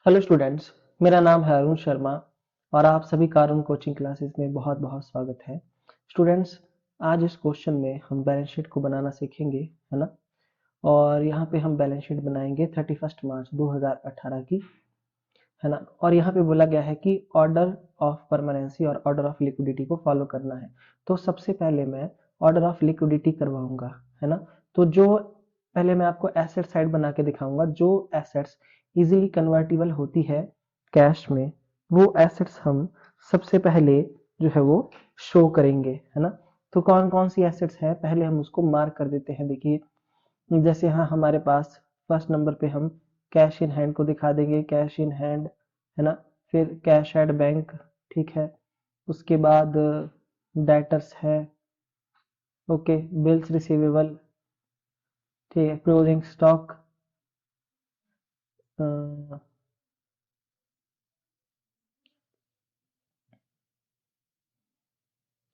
Hello students. मेरा नाम है अरुण शर्मा और आप सभी का अरुण कोचिंग क्लासेस में बहुत बहुत स्वागत है। स्टूडेंट्स, आज इस क्वेश्चन में हम बैलेंस शीट को बनाना सीखेंगे, है ना। और यहाँ पे हम बैलेंस शीट बनाएंगे 31 मार्च 2018 की, है ना। और यहाँ पे बोला गया है कि ऑर्डर ऑफ परमानेंसी और ऑर्डर ऑफ लिक्विडिटी को फॉलो करना है। तो सबसे पहले मैं ऑर्डर ऑफ लिक्विडिटी करवाऊंगा, है ना। तो जो पहले मैं आपको एसेट साइड बना के दिखाऊंगा, जो एसेट्स इजीली कन्वर्टिबल होती है कैश में, वो एसेट्स हम सबसे पहले जो है वो शो करेंगे, है ना। तो कौन कौन सी एसेट्स है पहले हम उसको मार्क कर देते हैं। देखिए, जैसे हाँ हमारे पास फर्स्ट नंबर पे हम कैश इन हैंड को दिखा देंगे, कैश इन हैंड, है ना। फिर कैश एट बैंक, ठीक है। उसके बाद डेटर्स है, ओके। बिल्स रिसीवेबल, ठीक है। Closing stock,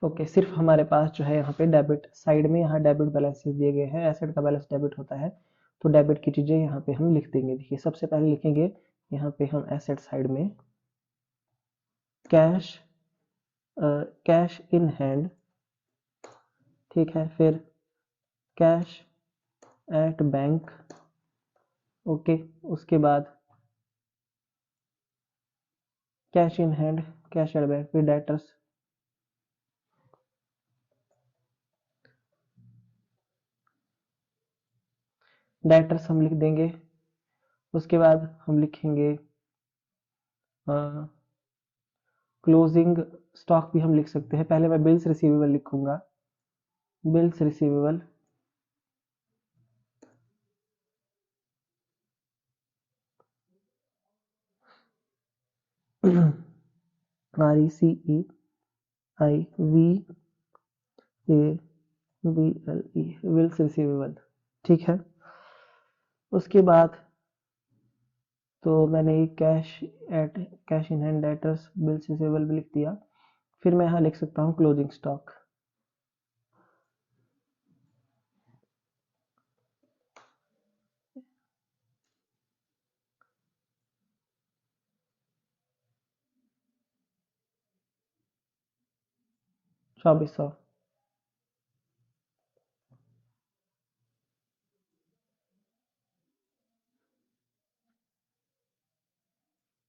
okay. सिर्फ हमारे पास जो है यहाँ पे डेबिट साइड में, यहाँ डेबिट बैलेंसेस दिए गए हैं, एसेट का बैलेंस डेबिट होता है, तो डेबिट की चीजें यहाँ पे हम लिख देंगे। देखिए, सबसे पहले लिखेंगे यहाँ पे हम एसेट साइड में कैश, कैश इन हैंड, ठीक है। फिर कैश एट बैंक, ओके। उसके बाद cash in hand, cash at bank, फिर डेटर्स, डेटर्स हम लिख देंगे। उसके बाद हम लिखेंगे क्लोजिंग स्टॉक भी हम लिख सकते हैं। पहले मैं बिल्स रिसीवेबल लिखूंगा, bills receivable, RECEIVABLE, bills receivable, ठीक है। उसके बाद तो मैंने cash at, cash in hand, debtors, bills receivable भी लिख दिया। फिर मैं यहाँ लिख सकता हूँ क्लोजिंग स्टॉक, 2400।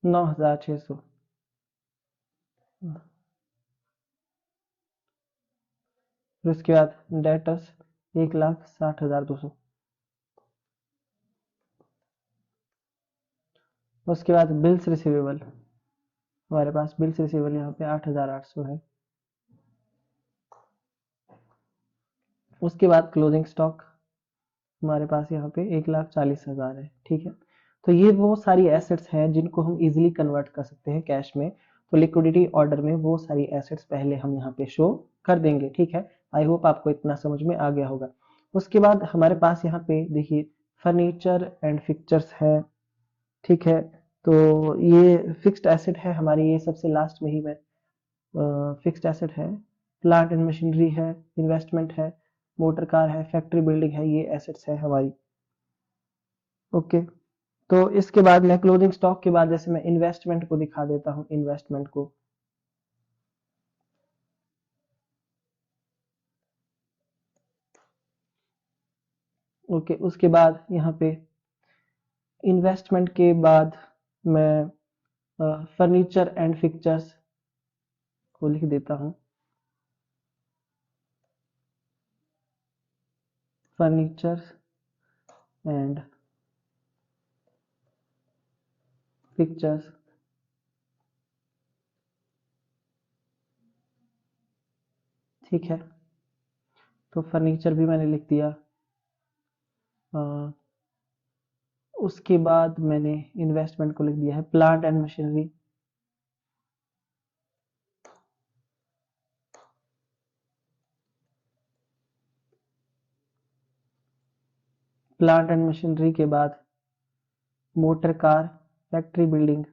$9,600। फिर उसके बाद डेटर्स 1,60,200। उसके बाद बिल्स रिसीवेबल, हमारे पास बिल्स रिसीवेबल यहाँ पे 8,800 है। उसके बाद क्लोजिंग स्टॉक हमारे पास यहाँ पे 1,40,000 है, ठीक है। तो ये वो सारी एसेट्स हैं जिनको हम इजीली कन्वर्ट कर सकते हैं कैश में। तो लिक्विडिटी ऑर्डर में वो सारी एसेट्स पहले हम यहाँ पे शो कर देंगे, ठीक है। आई होप आपको इतना समझ में आ गया होगा। उसके बाद हमारे पास यहाँ पे देखिए फर्नीचर एंड फिक्चर्स है, ठीक है। तो ये फिक्स्ड एसेट है हमारी, ये सबसे लास्ट में ही मैं फिक्स्ड एसेट है। प्लांट एंड मशीनरी है, इन्वेस्टमेंट है, मोटर कार है, फैक्ट्री बिल्डिंग है, ये एसेट्स है हमारी, ओके। तो इसके बाद मैं क्लोजिंग स्टॉक के बाद जैसे मैं इन्वेस्टमेंट को दिखा देता हूँ, इन्वेस्टमेंट को, ओके। उसके बाद यहाँ पे इन्वेस्टमेंट के बाद मैं फर्नीचर एंड फिक्चर्स को लिख देता हूँ, फर्नीचर एंड पिक्चर्स, ठीक है। तो फर्नीचर भी मैंने लिख दिया। अ, उसके बाद मैंने इन्वेस्टमेंट को लिख दिया है, plant and machinery, plant and machinery के बाद motor car, factory building,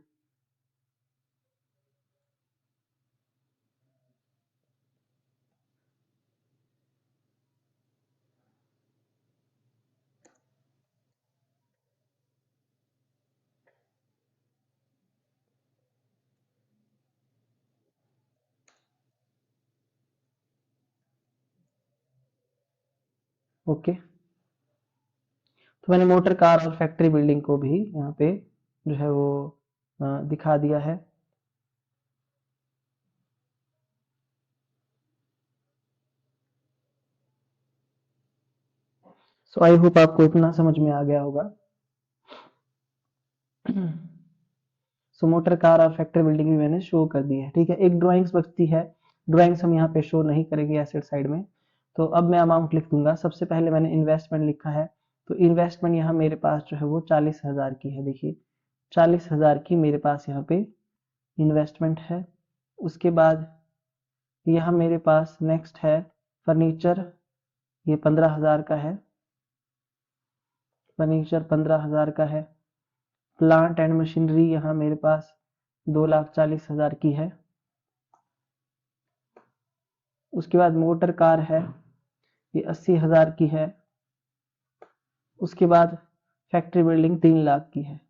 okay, तो मैंने मोटर कार और फैक्ट्री बिल्डिंग को भी यहाँ पे जो है वो दिखा दिया है। सो आई होप आपको इतना समझ में आ गया होगा। सो मोटर कार और फैक्ट्री बिल्डिंग भी मैंने शो कर दी है। ठीक है, एक ड्राइंग्स बचती है। ड्राइंग्स हम यहाँ पे शो नहीं करेंगे एसेट साइड में। तो अब मैं अमाउंट लिख दूंगा। सबसे पहले मैंने इन्वेस्टमेंट लिखा है, तो इन्वेस्टमेंट यहाँ मेरे पास जो है वो 40,000 की है। देखिए 40,000 की मेरे पास यहाँ पे इन्वेस्टमेंट है। उसके बाद यहाँ मेरे पास नेक्स्ट है फर्नीचर, ये 15,000 का है। फर्नीचर 15,000 का है। प्लांट एंड मशीनरी यहाँ मेरे पास 2,40,000 की है। उसके बाद मोटर कार है, ये 80,000 की है। उसके बाद फैक्ट्री बिल्डिंग 3 लाख की है।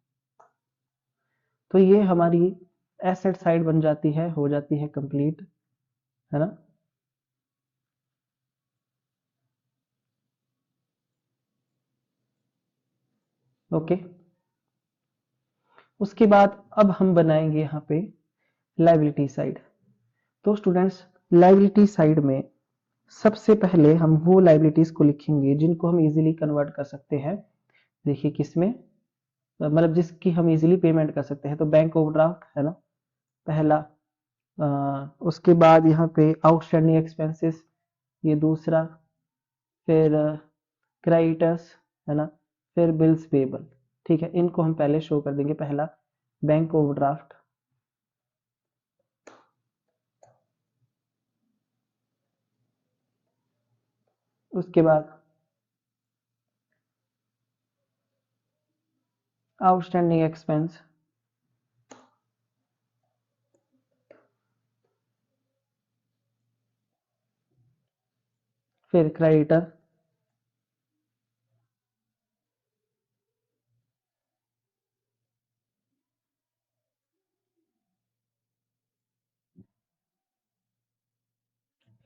तो ये हमारी एसेट साइड बन जाती है, हो जाती है कंप्लीट, है ना। ओके, उसके बाद अब हम बनाएंगे यहाँ पे लायबिलिटी साइड। तो स्टूडेंट्स, लायबिलिटी साइड में सबसे पहले हम वो लायबिलिटीज को लिखेंगे जिनको हम इजीली कन्वर्ट कर सकते हैं। देखिए किसमें, मतलब जिसकी हम इजीली पेमेंट कर सकते हैं। तो बैंक ओवरड्राफ्ट है ना पहला, उसके बाद यहाँ पे आउटस्टैंडिंग एक्सपेंसेस, ये दूसरा, फिर क्रेडिटर्स, है ना, फिर बिल्स पेबल। ठीक है, इनको हम पहले शो कर देंगे। पहला बैंक ओवरड्राफ्ट, उसके बाद आउटस्टैंडिंग एक्सपेंस, फिर क्रेडिटर,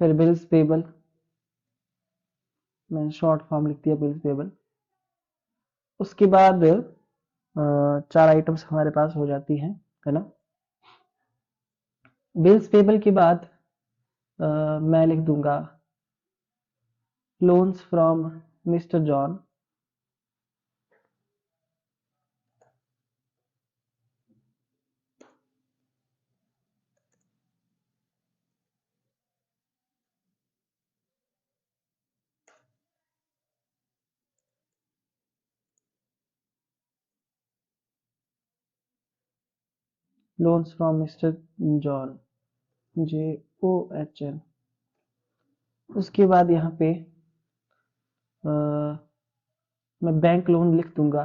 फिर बिल्स पेबल। मैंने शॉर्ट फॉर्म लिख दिया बिल्स पेबल। उसके बाद 4 आइटम्स हमारे पास हो जाती हैं, है ना। बिल्स पेबल के बाद मैं लिख दूंगा loans from mister John. Loans from mister John, JOHN। उसके बाद यहाँ पे मैं बैंक लोन लिख दूंगा।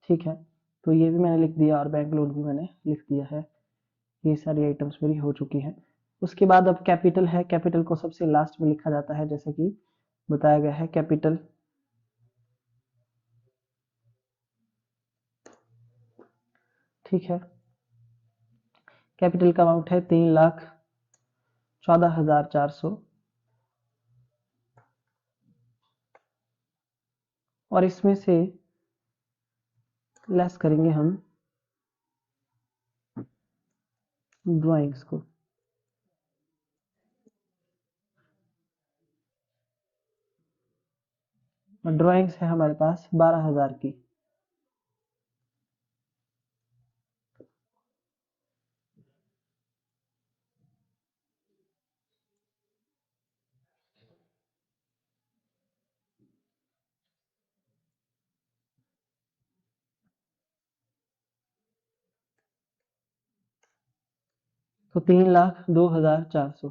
ठीक है, तो ये भी मैंने लिख दिया और बैंक लोन भी मैंने लिख दिया है। ये सारी आइटम्स मेरी हो चुकी हैं। उसके बाद अब कैपिटल है। कैपिटल को सबसे लास्ट में लिखा जाता है, जैसे कि बताया गया है। कैपिटल, ठीक है, कैपिटल का अमाउंट है 3,14,400। और इसमें से लेस करेंगे हम ड्राइंग्स को। ड्राइंग्स है हमारे पास 12,000 की। तो 3,02,400।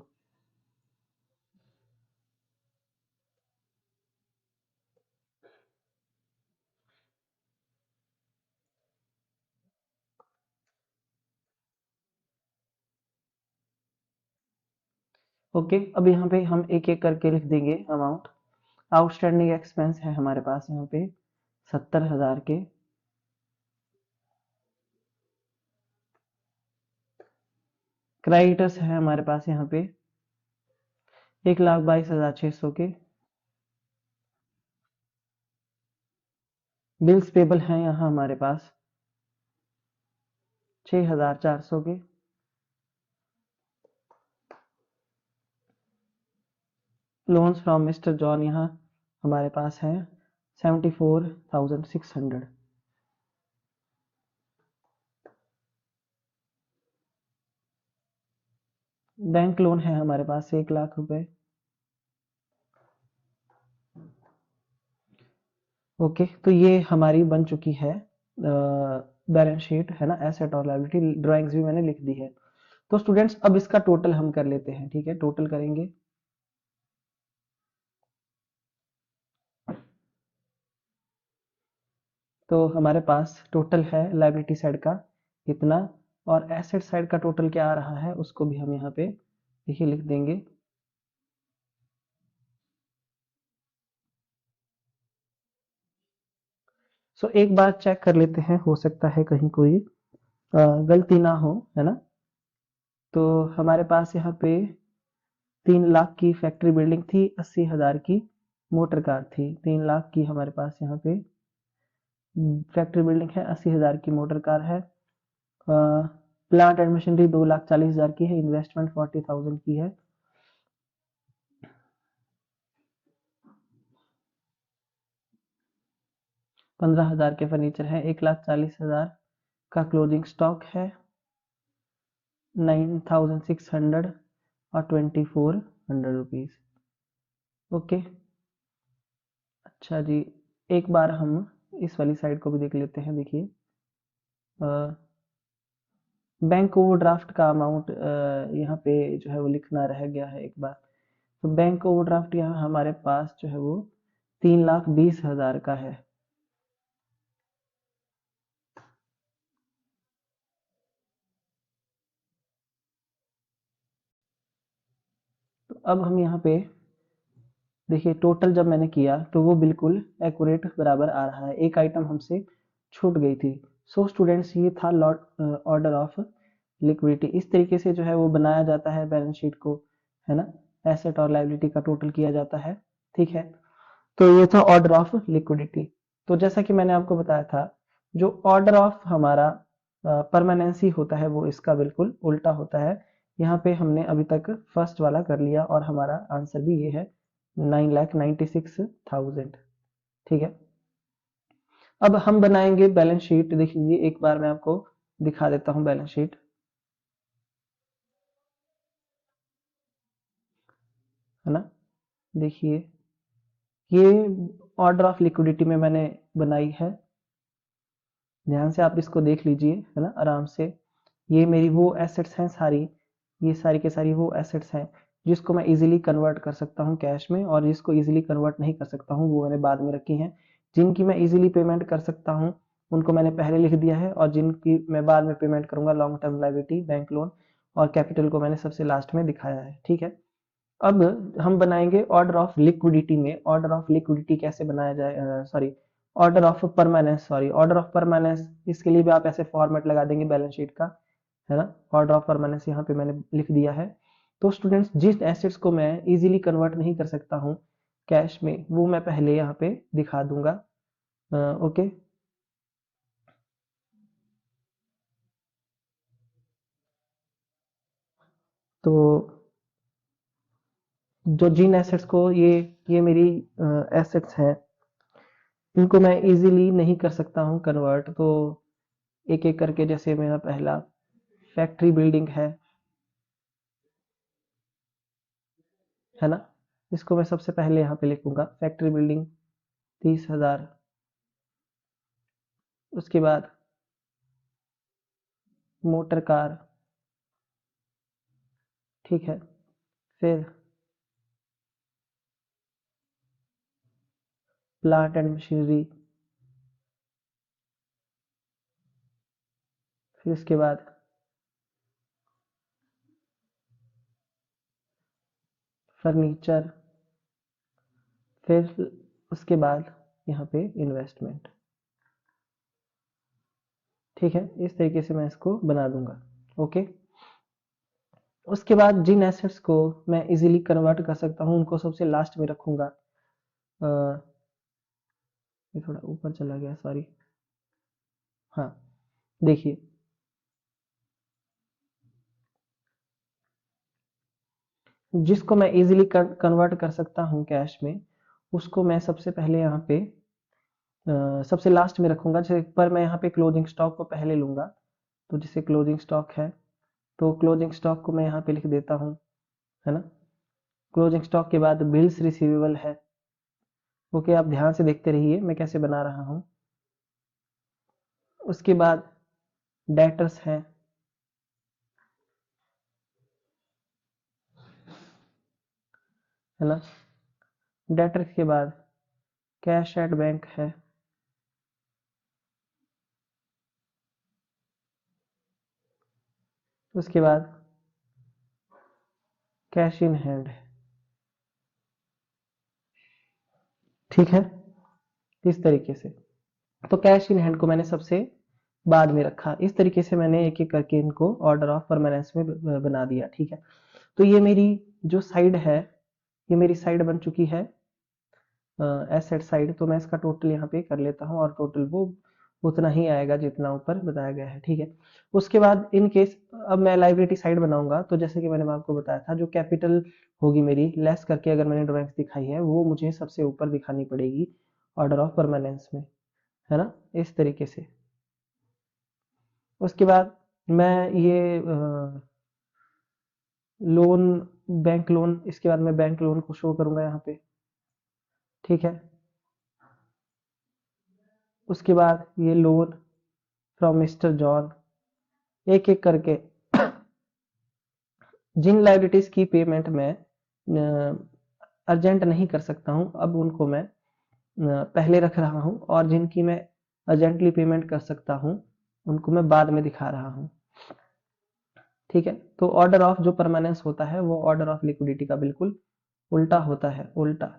ओके, अब यहाँ पे हम एक एक करके लिख देंगे अमाउंट। आउटस्टैंडिंग एक्सपेंस है हमारे पास यहाँ पे 70,000 के। क्रेडिटर्स है हमारे पास यहाँ पे 1,22,600 के। बिल्स पेबल हैं यहाँ हमारे पास 6,400 के। लोन्स फ्रॉम मिस्टर जॉन यहाँ हमारे पास हैं 74,600। बैंक लोन है हमारे पास 1,00,000 रुपए। ओके, तो ये हमारी बन चुकी है बैलेंस शीट, है ना। एसेट और लायबिलिटी ड्राइंग्स भी मैंने लिख दी है। तो स्टूडेंट्स अब इसका टोटल हम कर लेते हैं, ठीक है। टोटल करेंगे। तो हमारे पास टोटल है लायबिलिटी साइड का इतना, और एसेट साइड का टोटल क्या आ रहा है उसको भी हम यहाँ पे देखिए लिख देंगे। सो एक बार चेक कर लेते हैं, हो सकता है कहीं कोई गलती ना हो, है ना। तो हमारे पास यहाँ पे 3 लाख की फैक्ट्री बिल्डिंग थी, 80,000 की मोटर कार थी। 3 लाख की हमारे पास यहाँ पे फैक्ट्री बिल्डिंग है, 80,000 की मोटर कार है। प्लांट एंड मशीनरी 2,40,000 की है। इन्वेस्टमेंट 40,000 की है। 15,000 के फर्नीचर है। 1,40,000 का क्लोजिंग स्टॉक है। 9,600 और 2,400 रुपीज। ओके, अच्छा जी। एक बार हम इस वाली साइड को भी देख लेते हैं। देखिए बैंक ओवरड्राफ्ट का अमाउंट यहाँ पे जो है वो लिखना रह गया है एक बार। तो बैंक ओवरड्राफ्ट यहाँ हमारे पास जो है वो 3,20,000 का है। तो अब हम यहाँ पे देखिए टोटल जब मैंने किया तो वो बिल्कुल एक्यूरेट बराबर आ रहा है। एक आइटम हमसे छूट गई थी। सो स्टूडेंट्स, ये था ऑर्डर ऑफ लिक्विडिटी। इस तरीके से जो है वो बनाया जाता है बैलेंस शीट को, है ना। एसेट और लायबिलिटी का टोटल किया जाता है, ठीक है। तो ये था ऑर्डर ऑफ लिक्विडिटी। तो जैसा कि मैंने आपको बताया था, जो ऑर्डर ऑफ हमारा परमानेंसी होता है वो इसका बिल्कुल उल्टा होता है। यहाँ पे हमने अभी तक फर्स्ट वाला कर लिया और हमारा आंसर भी ये है 9,96,000, ठीक है। अब हम बनाएंगे बैलेंस शीट। देख लीजिए, एक बार मैं आपको दिखा देता हूँ बैलेंस शीट, है ना। देखिए, ये ऑर्डर ऑफ लिक्विडिटी में मैंने बनाई है। ध्यान से आप इसको देख लीजिए, है ना, आराम से। ये मेरी वो एसेट्स हैं सारी, ये सारी के सारी वो एसेट्स हैं जिसको मैं इजीली कन्वर्ट कर सकता हूँ कैश में, और जिसको इजीली कन्वर्ट नहीं कर सकता हूँ वो मैंने बाद में रखी हैं। जिनकी मैं इजीली पेमेंट कर सकता हूँ उनको मैंने पहले लिख दिया है, और जिनकी मैं बाद में पेमेंट करूंगा, long term liability, bank loan और कैपिटल, को मैंने सबसे लास्ट में दिखाया है, ठीक है। अब हम बनाएंगे ऑर्डर ऑफ लिक्विडिटी में। ऑर्डर ऑफ लिक्विडिटी कैसे बनाया जाए, sorry, order of permanence, sorry, order of permanence. इसके लिए भी आप ऐसे फॉर्मेट लगा देंगे बैलेंस शीट का, है ना। ऑर्डर ऑफ परमानेंस यहाँ पे मैंने लिख दिया है। तो स्टूडेंट्स, जिस एसेट्स को मैं इजीली कन्वर्ट नहीं कर सकता हूँ कैश में, वो मैं पहले यहाँ पे दिखा दूंगा। ओके, तो जो जिन एसेट्स को ये मेरी एसेट्स हैं, इनको मैं इजीली नहीं कर सकता हूँ कन्वर्ट, तो एक एक करके, जैसे मेरा पहला फैक्ट्री बिल्डिंग है ना। इसको मैं सबसे पहले यहाँ पे लिखूंगा फैक्ट्री बिल्डिंग 30,000। उसके बाद मोटर कार, ठीक है। फिर प्लांट एंड मशीनरी, फिर उसके बाद फर्नीचर, फिर उसके बाद यहाँ पे इन्वेस्टमेंट, ठीक है। इस तरीके से मैं इसको बना दूंगा, ओके। उसके बाद जिन एसेट्स को मैं इजीली कन्वर्ट कर सकता हूं उनको सबसे लास्ट में रखूंगा। ये थोड़ा ऊपर चला गया, सॉरी। हाँ, देखिए, जिसको मैं इजीली कन्वर्ट कर सकता हूँ कैश में, उसको मैं सबसे पहले यहाँ पे सबसे लास्ट में रखूंगा। जैसे पर मैं यहाँ पे क्लोजिंग स्टॉक को पहले लूंगा, तो जैसे क्लोजिंग स्टॉक है, तो क्लोजिंग स्टॉक को मैं यहाँ पे लिख देता हूँ, है ना। क्लोजिंग स्टॉक के बाद बिल्स रिसीवेबल है। ओके, आप ध्यान से देखते रहिए मैं कैसे बना रहा हूँ। उसके बाद डेटर्स है ना। डेटर्स के बाद कैश एट बैंक है। उसके बाद कैश इन हैंड है। ठीक है, इस तरीके से। तो कैश इन हैंड को मैंने सबसे बाद में रखा। इस तरीके से मैंने एक एक करके इनको ऑर्डर ऑफ परमानेंस में बना दिया। ठीक है, तो ये मेरी जो साइड है, ये मेरी साइड बन चुकी है एसेट साइड। तो मैं इसका टोटल यहाँ पे कर लेता हूँ और टोटल वो उतना ही आएगा जितना ऊपर बताया गया है। ठीक है, उसके बाद इन केस अब मैं लाइबिलिटी साइड बनाऊंगा, तो जैसे कि मैंने आपको बताया था, जो कैपिटल होगी मेरी लेस करके अगर मैंने ड्राइंग्स दिखाई है, वो मुझे सबसे ऊपर दिखानी पड़ेगी ऑर्डर ऑफ परमानेंस में, है ना, इस तरीके से। उसके बाद मैं ये लोन, बैंक लोन, इसके बाद मैं बैंक लोन को शो करूंगा यहाँ पे। ठीक है, उसके बाद ये लोन फ्रॉम मिस्टर जॉन, एक एक करके जिन लाइबिलिटीज की पेमेंट मैं अर्जेंट नहीं कर सकता हूं, अब उनको मैं पहले रख रहा हूं, और जिनकी मैं अर्जेंटली पेमेंट कर सकता हूं उनको मैं बाद में दिखा रहा हूं। ठीक है, तो ऑर्डर ऑफ जो परमानेंस होता है वो ऑर्डर ऑफ लिक्विडिटी का बिल्कुल उल्टा होता है, उल्टा।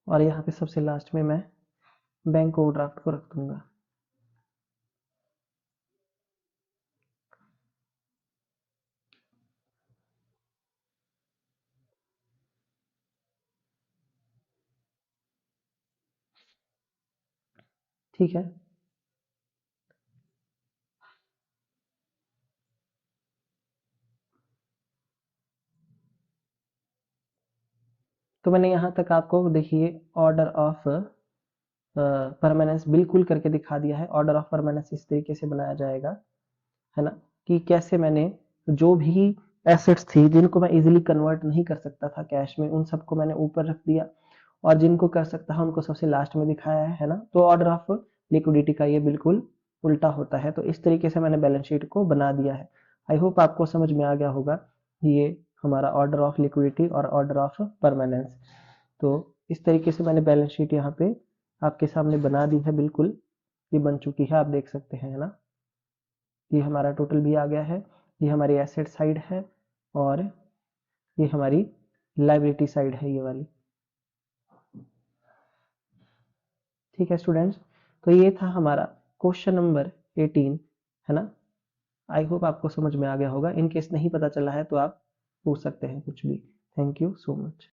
और यहाँ पे सबसे लास्ट में मैं बैंक ओवरड्राफ्ट को रख दूंगा। ठीक है, तो मैंने यहाँ तक आपको देखिए ऑर्डर ऑफ परमानेंस बिल्कुल करके दिखा दिया है। ऑर्डर ऑफ परमानेंस इस तरीके से बनाया जाएगा, है ना, कि कैसे मैंने जो भी एसेट्स थी जिनको मैं इजीली कन्वर्ट नहीं कर सकता था कैश में, उन सबको मैंने ऊपर रख दिया, और जिनको कर सकता है उनको सबसे लास्ट में दिखाया है ना। तो ऑर्डर ऑफ लिक्विडिटी का ये बिल्कुल उल्टा होता है। तो इस तरीके से मैंने बैलेंस शीट को बना दिया है। आई होप आपको समझ में आ गया होगा ये हमारा ऑर्डर ऑफ लिक्विडिटी और ऑर्डर ऑफ परमानेंस। तो इस तरीके से मैंने बैलेंस शीट यहाँ पे आपके सामने बना दी है, बिल्कुल ये बन चुकी है, आप देख सकते हैं, है ना। ये हमारा टोटल भी आ गया है, ये हमारी एसेट साइड है, और ये हमारी लाइबिलिटी साइड है, ये वाली। ठीक है स्टूडेंट्स, तो ये था हमारा क्वेश्चन नंबर 18, है ना। आई होप आपको समझ में आ गया होगा। इन केस नहीं पता चला है तो आप पूछ सकते हैं कुछ भी। Thank you so much.